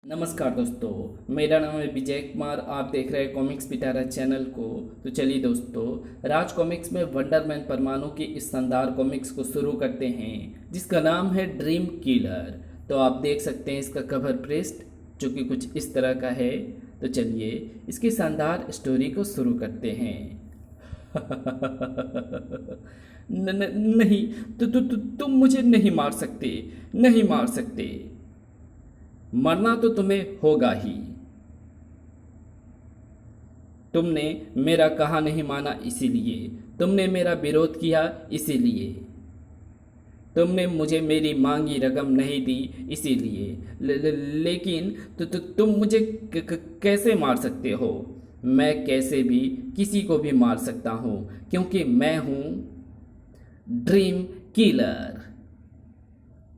नमस्कार दोस्तों, मेरा नाम है विजय कुमार। आप देख रहे हैं कॉमिक्स पिटारा चैनल को। तो चलिए दोस्तों, राज कॉमिक्स में वंडरमैन परमाणु की इस शानदार कॉमिक्स को शुरू करते हैं, जिसका नाम है ड्रीम किलर। तो आप देख सकते हैं इसका कवर पृष्ठ, जो कि कुछ इस तरह का है। तो चलिए इसकी शानदार स्टोरी को शुरू करते हैं। नहीं, तुम मुझे नहीं मार सकते, नहीं मार सकते। मरना तो तुम्हें होगा ही। तुमने मेरा कहा नहीं माना, इसीलिए तुमने मेरा विरोध किया, इसीलिए तुमने मुझे मेरी मांगी रकम नहीं दी, इसीलिए लेकिन तुम मुझे कैसे मार सकते हो? मैं कैसे भी किसी को भी मार सकता हूँ, क्योंकि मैं हूँ ड्रीम किलर।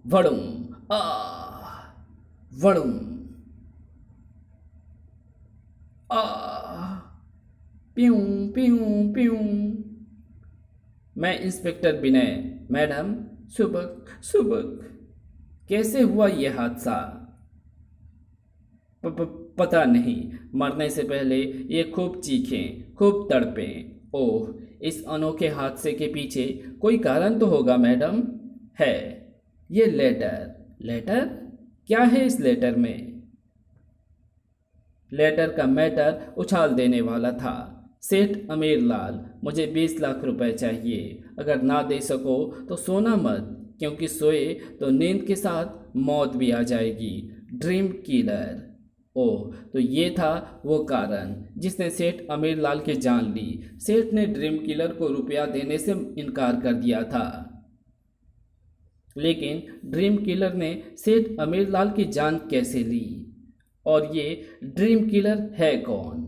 वड़ुम आ वड़ुम आ प्यूं प्यूं प्यूं। मैं इंस्पेक्टर विनय। मैडम, सुबह सुबह कैसे हुआ ये हादसा? पता नहीं। मरने से पहले ये खूब चीखें, खूब तड़पें। ओह, इस अनोखे हादसे के पीछे कोई कारण तो होगा मैडम। है ये लेटर। लेटर? क्या है इस लेटर में? लेटर का मैटर उछाल देने वाला था। सेठ अमीरलाल, मुझे 20 लाख रुपए चाहिए। अगर ना दे सको तो सोना मत, क्योंकि सोए तो नींद के साथ मौत भी आ जाएगी। Dream killer. ओह, तो ये था वो कारण जिसने सेठ अमीरलाल की जान ली। सेठ ने ड्रीम किलर को रुपया देने से इनकार कर दिया था, लेकिन ड्रीम किलर ने सेठ अमीरलाल की जान कैसे ली? और ये ड्रीम किलर है कौन?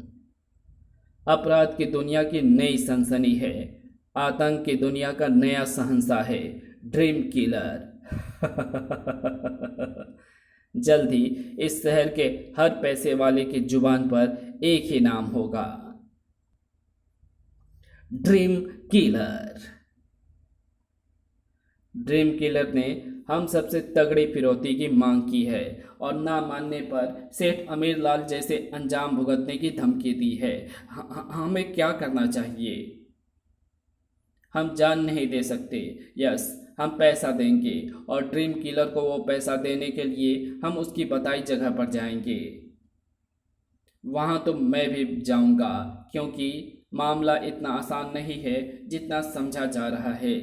अपराध की दुनिया की नई सनसनी है। आतंक की दुनिया का नया शहंशाह है ड्रीम किलर। जल्द ही इस शहर के हर पैसे वाले की जुबान पर एक ही नाम होगा, ड्रीम किलर। ड्रीम किलर ने हम सबसे तगड़ी फिरौती की मांग की है, और ना मानने पर सेठ अमीरलाल जैसे अंजाम भुगतने की धमकी दी है। हमें क्या करना चाहिए? हम जान नहीं दे सकते। यस, हम पैसा देंगे, और ड्रीम किलर को वो पैसा देने के लिए हम उसकी बताई जगह पर जाएंगे। वहाँ तो मैं भी जाऊंगा, क्योंकि मामला इतना आसान नहीं है जितना समझा जा रहा है।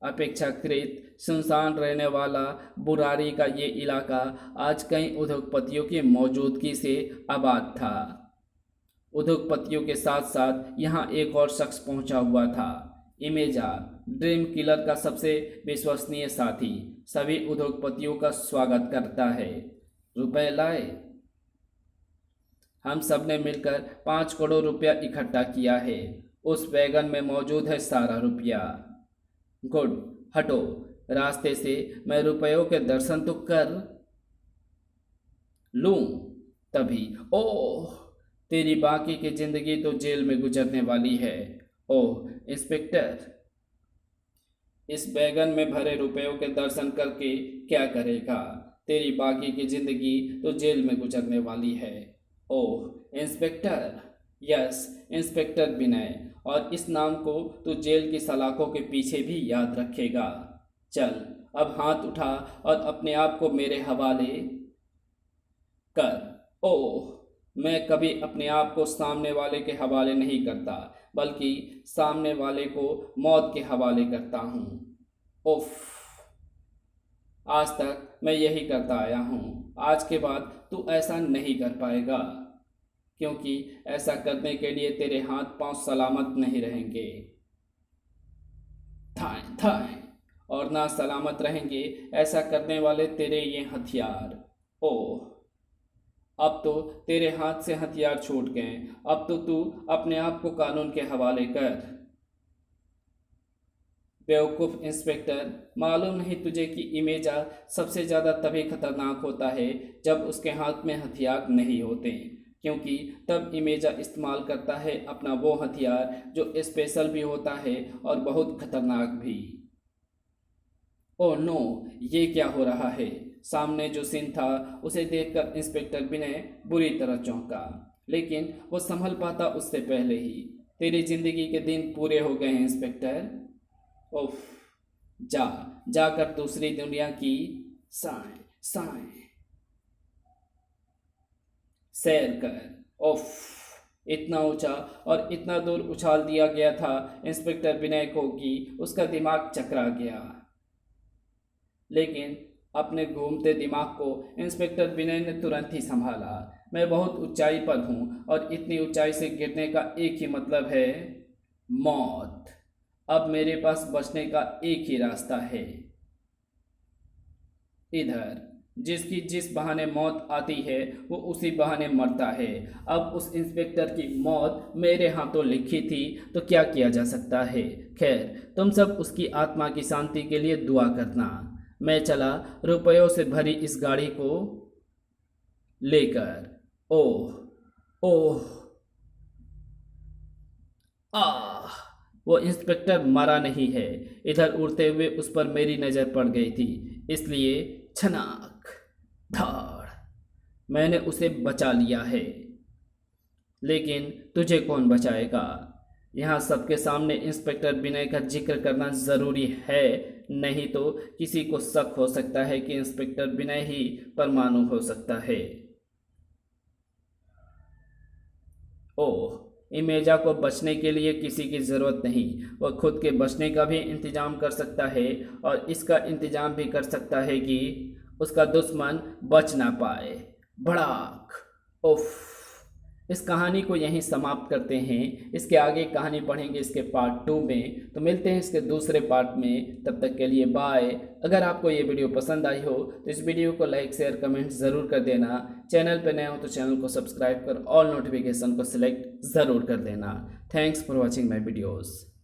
अपेक्षाकृत सुनसान रहने वाला बुरारी का ये इलाका आज कई उद्योगपतियों की मौजूदगी से आबाद था। उद्योगपतियों के साथ साथ यहाँ एक और शख्स पहुँचा हुआ था, इमेजा, ड्रीम किलर का सबसे विश्वसनीय साथी। सभी उद्योगपतियों का स्वागत करता है। रुपए लाए? हम सब ने मिलकर 5 करोड़ रुपया इकट्ठा किया है। उस वैगन में मौजूद है सारा रुपया। गुड, हटो रास्ते से, मैं रुपयों के दर्शन तो कर लूं। तभी, ओह, तेरी बाकी की जिंदगी तो जेल में गुजरने वाली है। ओह इंस्पेक्टर, इस बैगन में भरे रुपयों के दर्शन करके क्या करेगा? तेरी बाकी की जिंदगी तो जेल में गुजरने वाली है। ओह इंस्पेक्टर। यस, इंस्पेक्टर विनय। और इस नाम को तू जेल की सलाखों के पीछे भी याद रखेगा। चल, अब हाथ उठा और अपने आप को मेरे हवाले कर। ओह, मैं कभी अपने आप को सामने वाले के हवाले नहीं करता, बल्कि सामने वाले को मौत के हवाले करता हूँ। उफ, आज तक मैं यही करता आया हूँ। आज के बाद तू ऐसा नहीं कर पाएगा, क्योंकि ऐसा करने के लिए तेरे हाथ पांव सलामत नहीं रहेंगे। थाए थाए, और ना सलामत रहेंगे ऐसा करने वाले तेरे ये हथियार। ओह, अब तो तेरे हाथ से हथियार छूट गए। अब तो तू अपने आप को कानून के हवाले कर। बेवकूफ़ इंस्पेक्टर, मालूम नहीं तुझे कि इमेजा सबसे ज़्यादा तभी खतरनाक होता है जब उसके हाथ में हथियार नहीं होते, क्योंकि तब इमेजा इस्तेमाल करता है अपना वो हथियार जो स्पेशल भी होता है और बहुत खतरनाक भी। ओह नो, ये क्या हो रहा है? सामने जो सीन था उसे देखकर इंस्पेक्टर विनय बुरी तरह चौंका, लेकिन वो संभल पाता उससे पहले ही। तेरी जिंदगी के दिन पूरे हो गए हैं इंस्पेक्टर। ओफ, जाकर दूसरी दुनिया की साएं साएं सैर कर। ओफ, इतना ऊंचा और इतना दूर उछाल दिया गया था इंस्पेक्टर विनय को कि उसका दिमाग चकरा गया। लेकिन अपने घूमते दिमाग को इंस्पेक्टर विनय ने तुरंत ही संभाला। मैं बहुत ऊंचाई पर हूँ और इतनी ऊंचाई से गिरने का एक ही मतलब है, मौत। अब मेरे पास बचने का एक ही रास्ता है, इधर। जिसकी जिस बहाने मौत आती है वो उसी बहाने मरता है। अब उस इंस्पेक्टर की मौत मेरे हाथों लिखी थी तो क्या किया जा सकता है। खैर, तुम सब उसकी आत्मा की शांति के लिए दुआ करना। मैं चला रुपयों से भरी इस गाड़ी को लेकर। ओह ओह, आह, वो इंस्पेक्टर मरा नहीं है। इधर उड़ते हुए उस पर मेरी नज़र पड़ गई थी, इसलिए छनाक धाड़ मैंने उसे बचा लिया है। लेकिन तुझे कौन बचाएगा? यहाँ सबके सामने इंस्पेक्टर विनय का जिक्र करना ज़रूरी है, नहीं तो किसी को शक हो सकता है कि इंस्पेक्टर विनय ही परमाणु हो सकता है। ओह, इमेजा को बचने के लिए किसी की ज़रूरत नहीं, वह खुद के बचने का भी इंतज़ाम कर सकता है और इसका इंतज़ाम भी कर सकता है कि उसका दुश्मन बच ना पाए। भड़ाक। उफ, इस कहानी को यहीं समाप्त करते हैं। इसके आगे कहानी पढ़ेंगे इसके पार्ट 2 में, तो मिलते हैं इसके दूसरे पार्ट में। तब तक के लिए बाय। अगर आपको ये वीडियो पसंद आई हो तो इस वीडियो को लाइक शेयर कमेंट ज़रूर कर देना। चैनल पर नए हो तो चैनल को सब्सक्राइब कर ऑल नोटिफिकेशन को सिलेक्ट ज़रूर कर देना। Thanks for watching my videos.